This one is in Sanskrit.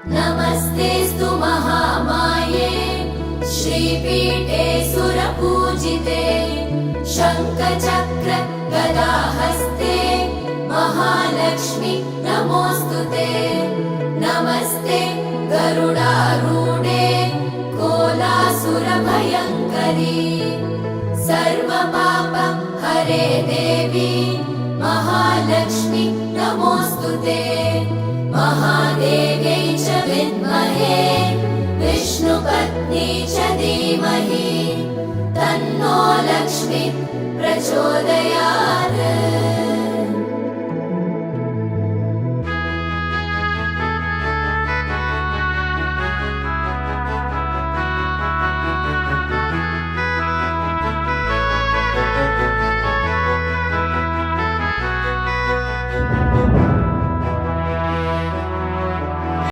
नमस्तेऽस्तु महामाये श्रीपीठे सुरपूजिते शङ्खचक्र गदाहस्ते महालक्ष्मी नमोऽस्तुते। नमस्ते गरुडारूढे कोलासुरभयङ्करी सर्वपाप हरे देवी महालक्ष्मी नमोऽस्तुते। महादेव्यै च विद्महे विष्णुपत्नी च धीमहि तन्नो लक्ष्मी प्रचोदयात्।